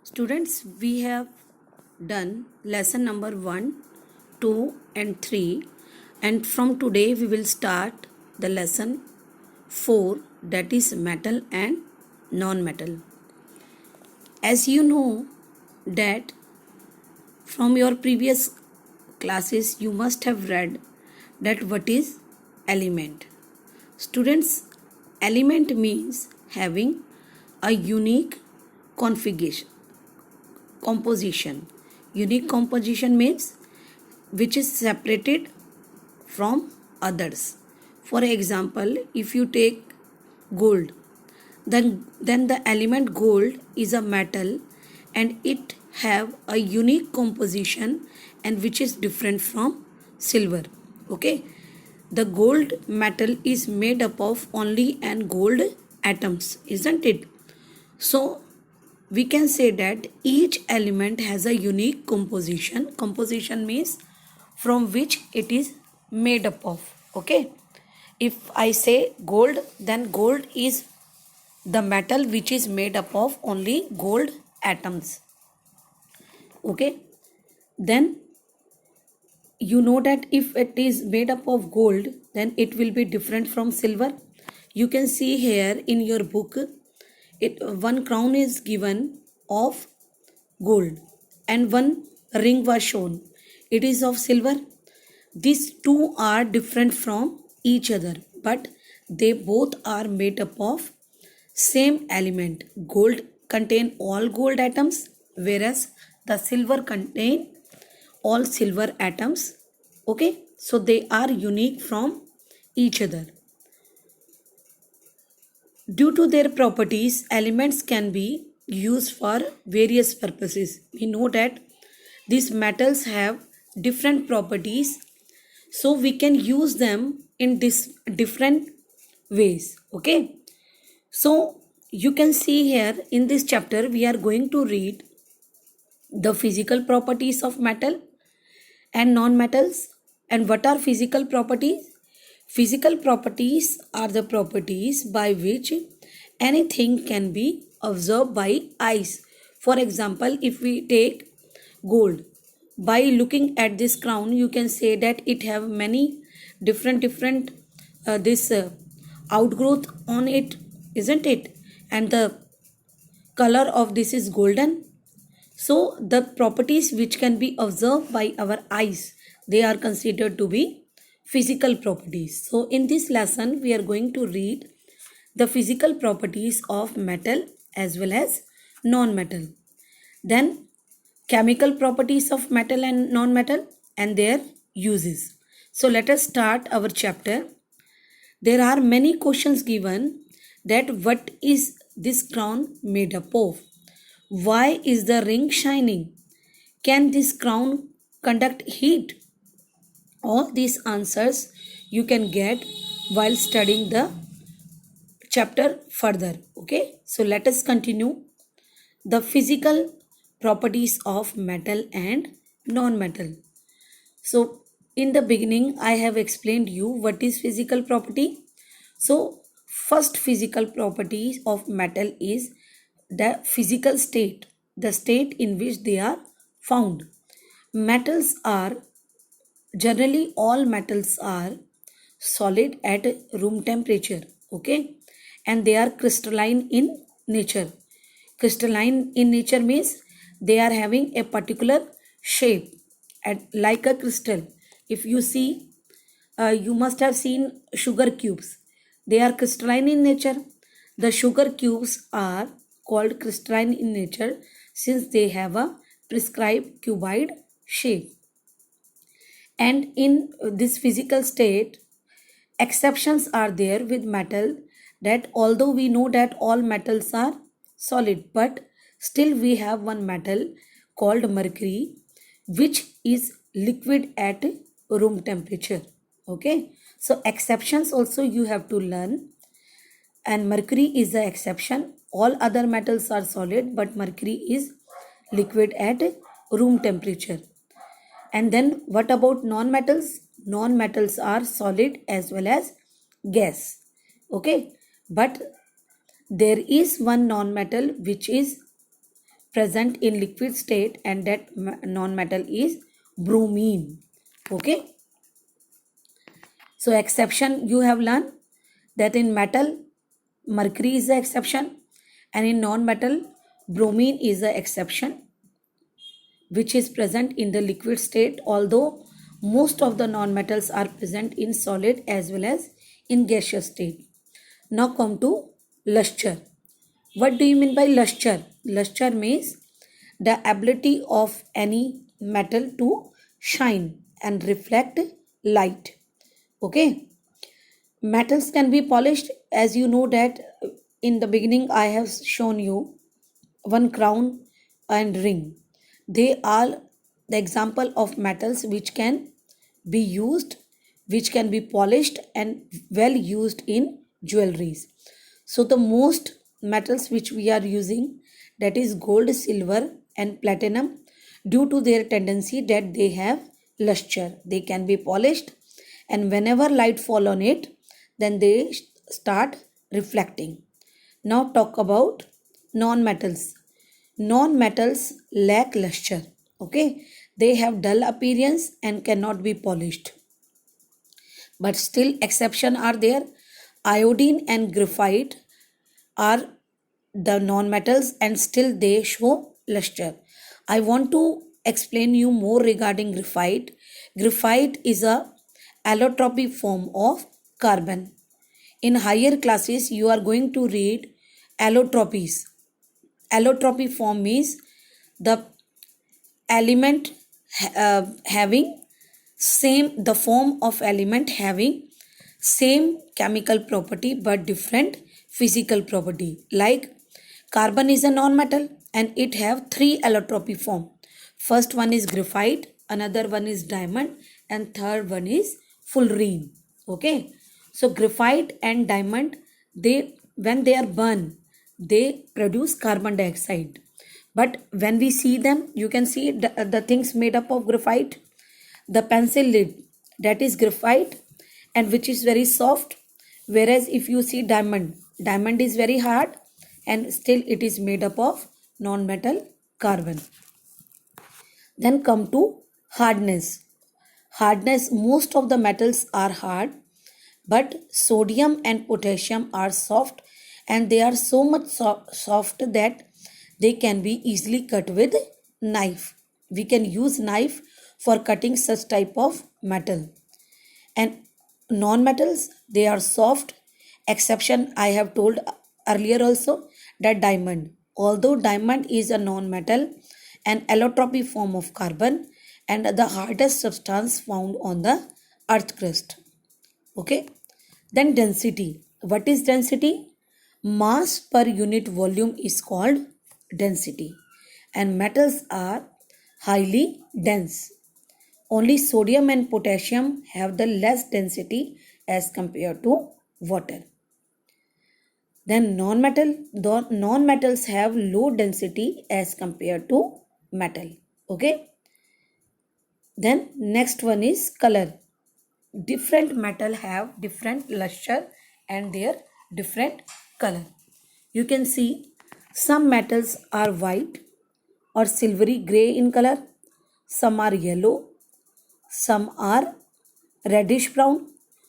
Students, we have done lesson number 1, 2 and 3, and from today we will start the lesson 4, that is metal and non-metal. As you know that from your previous classes you must have read that what is element. Students, element means having a unique configuration composition. Unique composition means which is separated from others. For example, if you take gold, then the element gold is a metal and it have a unique composition and which is different from silver. Okay, the gold metal is made up of only and gold atoms, isn't it? So we can say that each element has a unique composition. Composition means from which it is made up of. Okay, if I say gold, then gold is the metal which is made up of only gold atoms. Okay, then you know that if it is made up of gold, then it will be different from silver. You can see here in your book, one crown is given of gold and one ring was shown, it is of silver. These two are different from each other, but they both are made up of same element. Gold contain all gold atoms, whereas the silver contain all silver atoms. Okay, so they are unique from each other. Due to their properties, elements can be used for various purposes. We know that these metals have different properties, so we can use them in this different ways. Okay, so you can see here in this chapter we are going to read the physical properties of metal and non-metals. And what are physical properties? Physical properties are the properties by which anything can be observed by eyes. For example, if we take gold, by looking at this crown you can say that it have many different this outgrowth on it, isn't it? And the color of this is golden. So the properties which can be observed by our eyes, they are considered to be physical properties. So in this lesson we are going to read the physical properties of metal as well as non-metal. Then chemical properties of metal and non-metal and their uses. So let us start our chapter. There are many questions given that what is this crown made up of? Why is the ring shining? Can this crown conduct heat? All these answers you can get while studying the chapter further. Okay, so let us continue the physical properties of metal and non-metal. So in the beginning I have explained you what is physical property. So first physical property of metal is the physical state, the state in which they are found. Metals are generally all metals are solid at room temperature. Okay, and they are crystalline in nature. Crystalline in nature means they are having a particular shape at like a crystal. If you see, you must have seen sugar cubes. They are crystalline in nature. The sugar cubes are called crystalline in nature since they have a prescribed cuboid shape. And in this physical state, exceptions are there with metal, that although we know that all metals are solid, but still we have one metal called mercury which is liquid at room temperature. Okay, so exceptions also you have to learn, and mercury is the exception. All other metals are solid but mercury is liquid at room temperature. And then what about non-metals? Non-metals are solid as well as gas. Okay, but there is one non-metal which is present in liquid state, and that non-metal is bromine. Okay. So exception you have learned that in metal mercury is the exception, and in non-metal bromine is the exception, which is present in the liquid state, although most of the non-metals are present in solid as well as in gaseous state. Now come to luster. What do you mean by luster? Luster means the ability of any metal to shine and reflect light. Okay. Metals can be polished, as you know that in the beginning I have shown you one crown and ring. They are the example of metals which can be used, which can be polished and well used in jewelries. So the most metals which we are using, that is gold, silver and platinum, due to their tendency that they have luster. They can be polished, and whenever light fall on it, then they start reflecting. Now talk about non-metals. Non-metals lack luster. Okay, they have dull appearance and cannot be polished. But still exception are there. Iodine and graphite are the non-metals and still they show luster. I want to explain you more regarding graphite. Graphite is a allotropic form of carbon. In higher classes you are going to read allotropies. Allotropy form means the element having same, the form of element having same chemical property but different physical property. Like carbon is a non-metal and it have three allotropy form. First one is graphite, another one is diamond, and third one is fullerene. Okay, so graphite and diamond, they when they are burned, they produce carbon dioxide. But when we see them, you can see the things made up of graphite. The pencil lid, that is graphite, and which is very soft. Whereas if you see diamond, diamond is very hard and still it is made up of non-metal carbon. Then come to hardness. Hardness, most of the metals are hard, but sodium and potassium are soft, and they are so much soft that they can be easily cut with knife. We can use knife for cutting such type of metal. And non-metals, they are soft. Exception I have told earlier also, that diamond. Although diamond is a non-metal, an allotropic form of carbon and the hardest substance found on the earth crust. Okay. Then density. What is density? Mass per unit volume is called density, and metals are highly dense. Only sodium and potassium have the less density as compared to water. Then non-metals have low density as compared to metal. Okay. Then next one is color. Different metal have different luster and their different color. You can see some metals are white or silvery gray in color, some are yellow, some are reddish brown.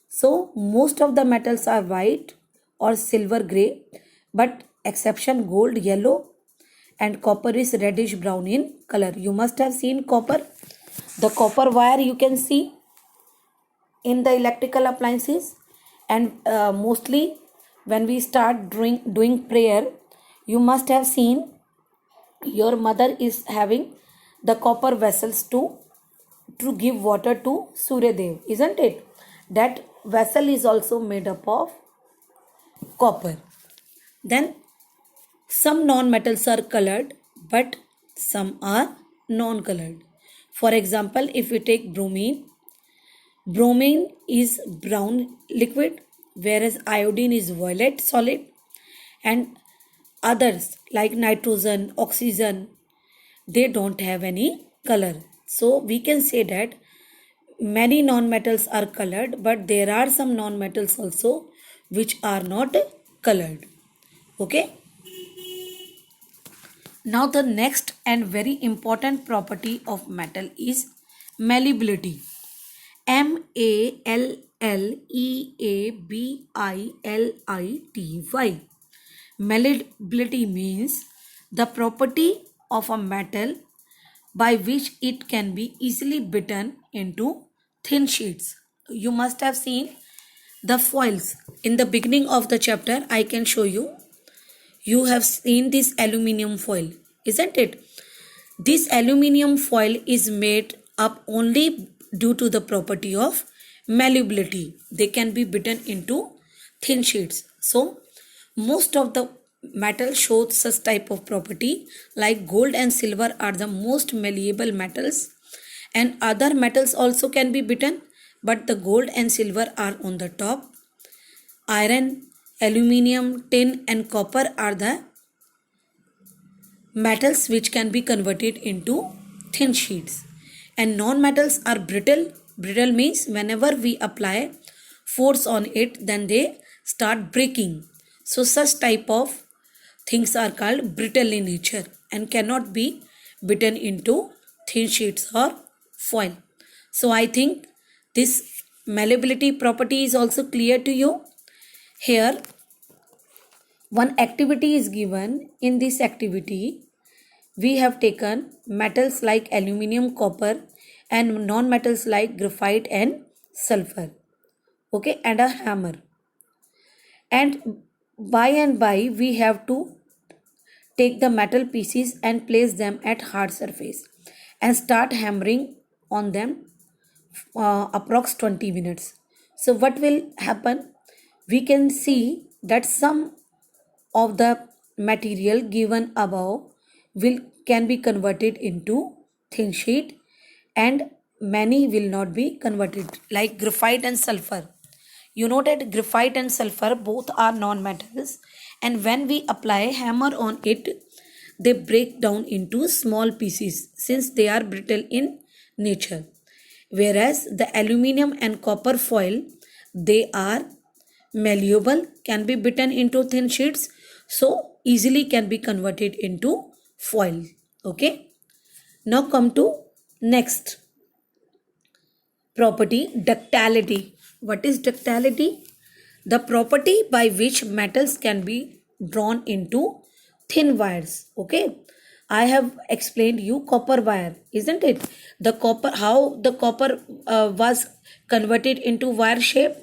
So most of the metals are white or silver gray, but exception gold, yellow, and copper is reddish brown in color. You must have seen copper. The copper wire you can see in the electrical appliances, and mostly when we start doing prayer, you must have seen your mother is having the copper vessels to give water to Surya Dev, isn't it? That vessel is also made up of copper. Then some non-metals are colored, but some are non-colored. For example, if we take bromine, bromine is brown liquid, whereas iodine is violet solid, and others like nitrogen, oxygen, they don't have any color. So we can say that many non-metals are colored, but there are some non-metals also which are not colored. Okay. Now the next and very important property of metal is malleability. Malleability. Malleability means the property of a metal by which it can be easily bitten into thin sheets. You must have seen the foils in the beginning of the chapter. I can show you. You have seen this aluminium foil, isn't it? This aluminium foil is made up only due to the property of malleability. They can be bitten into thin sheets. So, most of the metal shows such type of property, like gold and silver are the most malleable metals, and other metals also can be bitten, but the gold and silver are on the top. Iron, aluminium, tin and copper are the metals which can be converted into thin sheets. And non-metals are brittle. Brittle means whenever we apply force on it, then they start breaking. So such type of things are called brittle in nature and cannot be bitten into thin sheets or foil. So I think this malleability property is also clear to you. Here one activity is given. In this activity we have taken metals like aluminium, copper and non-metals like graphite and sulfur, okay, and a hammer. And by we have to take the metal pieces and place them at hard surface and start hammering on them approx 20 minutes. So what will happen? We can see that some of the material given above will can be converted into thin sheet and many will not be converted, like graphite and sulfur. You know that graphite and sulfur both are non-metals, and when we apply hammer on it, they break down into small pieces since they are brittle in nature. Whereas the aluminium and copper foil, they are malleable, can be bitten into thin sheets, so easily can be converted into foil. Okay. Now come to next property, ductility. What is ductility? The property by which metals can be drawn into thin wires. Okay. I have explained you copper wire, isn't it? The copper, how the copper was converted into wire shape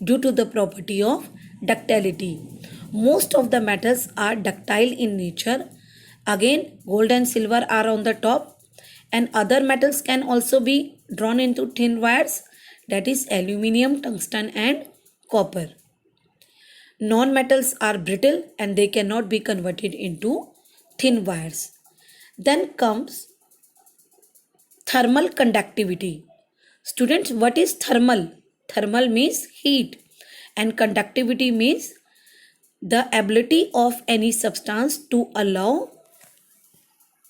due to the property of ductility. Most of the metals are ductile in nature. Again, gold and silver are on the top, and other metals can also be drawn into thin wires, that is aluminium, tungsten and copper. Non-metals are brittle and they cannot be converted into thin wires. Then comes thermal conductivity. Students, what is thermal? Thermal means heat and conductivity means the ability of any substance to allow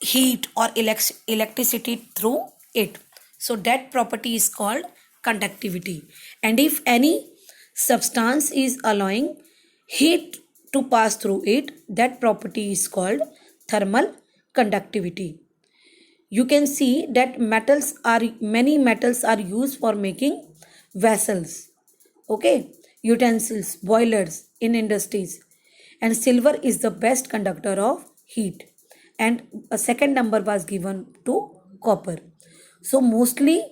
heat or electricity through it. So that property is called conductivity. And if any substance is allowing heat to pass through it, that property is called thermal conductivity. You can see that many metals are used for making vessels, okay, utensils, boilers in industries, and silver is the best conductor of heat, and a second number was given to copper. So mostly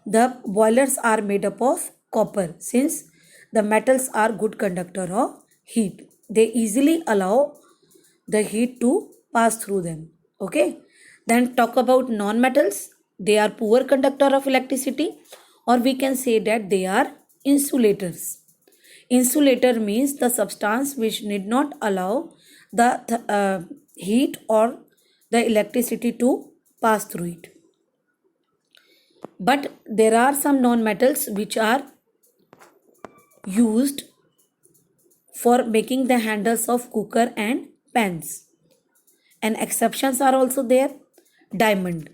the boilers are made up of copper since the metals are good conductor of heat. They easily allow the heat to pass through them. Okay. Then talk about non-metals. They are poor conductor of electricity, or we can say that they are insulators. Insulator means the substance which need not allow the heat or the electricity to pass through it. But there are some non-metals which are used for making the handles of cooker and pans. And exceptions are also there. Diamond.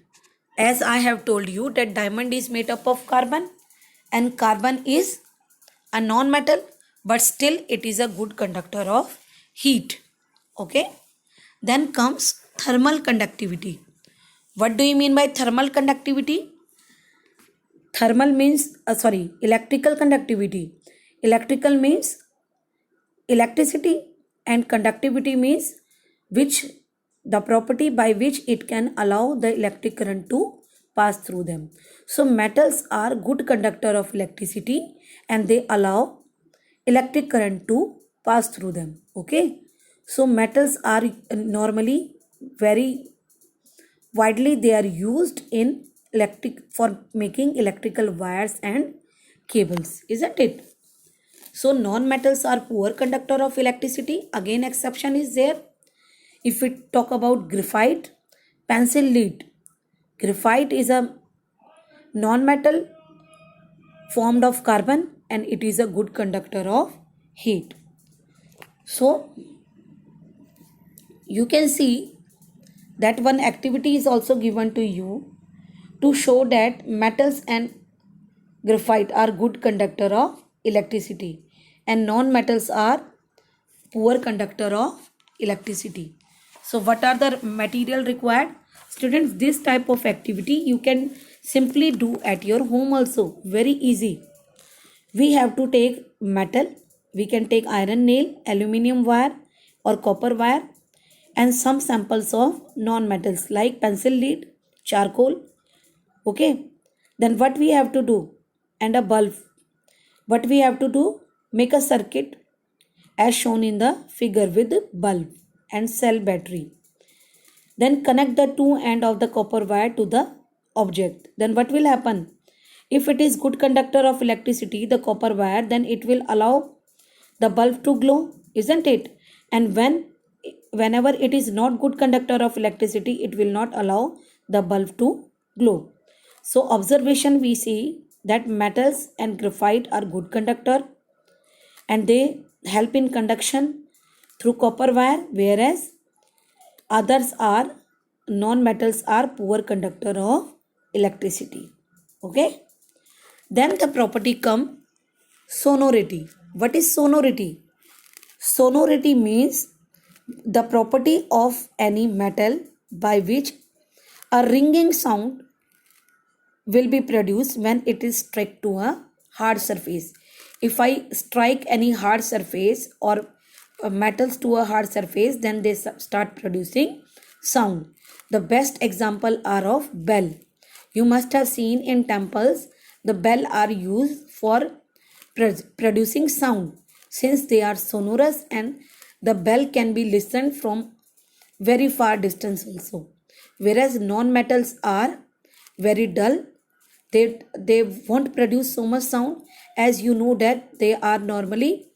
As I have told you that diamond is made up of carbon, and carbon is a non-metal, but still it is a good conductor of heat. Okay. Then comes thermal conductivity. What do you mean by thermal conductivity? Thermal means, electrical conductivity. Electrical means electricity, and conductivity means which the property by which it can allow the electric current to pass through them. So metals are good conductor of electricity and they allow electric current to pass through them. Okay. So metals are normally very widely they are used in electric for making electrical wires and cables, isn't it? So non-metals are poor conductor of electricity. Again, exception is there. If we talk about graphite, pencil lead. Graphite is a non-metal formed of carbon and it is a good conductor of heat. So you can see that one activity is also given to you to show that metals and graphite are good conductor of electricity and non-metals are poor conductor of electricity. So what are the material required? Students, this type of activity you can simply do at your home also. Very easy. We have to take metal. We can take iron nail, aluminium wire or copper wire and some samples of non-metals like pencil lead, charcoal. Okay. Then what we have to do? And a bulb. What we have to do? Make a circuit as shown in the figure with bulb and cell battery. Then connect the two end of the copper wire to the object. Then what will happen? If it is good conductor of electricity, the copper wire, then it will allow the bulb to glow, isn't it? And whenever it is not good conductor of electricity, it will not allow the bulb to glow. So observation, we see that metals and graphite are good conductor and they help in conduction through copper wire, whereas others are non-metals are poor conductor of electricity. Okay. Then the property come sonority. What is sonority? Sonority means the property of any metal by which a ringing sound will be produced when it is struck to a hard surface. If I strike any hard surface or metals to a hard surface, then they start producing sound. The best example are of bell. You must have seen in temples the bell are used for producing sound since they are sonorous and the bell can be listened from very far distance also. Whereas non-metals are very dull. They won't produce so much sound, as you know that they are normally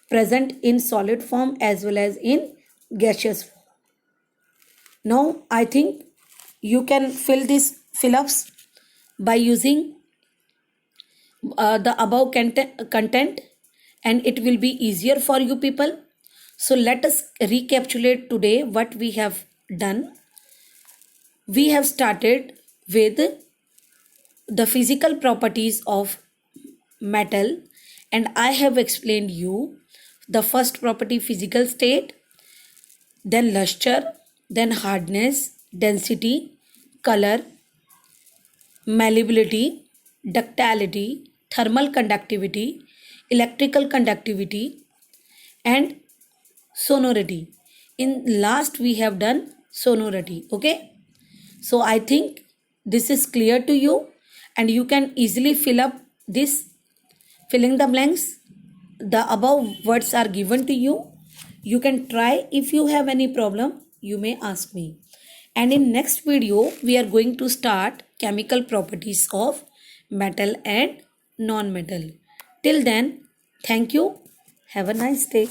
present in solid form as well as in gaseous form. Now I think you can fill these fill-ups by using the above content and it will be easier for you people. So let us recapitulate today what we have done. We have started with the physical properties of metal and I have explained you the first property, physical state, then luster, then hardness, density, color, malleability, ductility, thermal conductivity, electrical conductivity and sonority. In last we have done sonority. Okay. So I think this is clear to you and you can easily fill up this filling the blanks. The above words are given to you. You can try. If you have any problem, you may ask me. And in next video, we are going to start chemical properties of metal and non-metal. Till then, thank you. Have a nice day.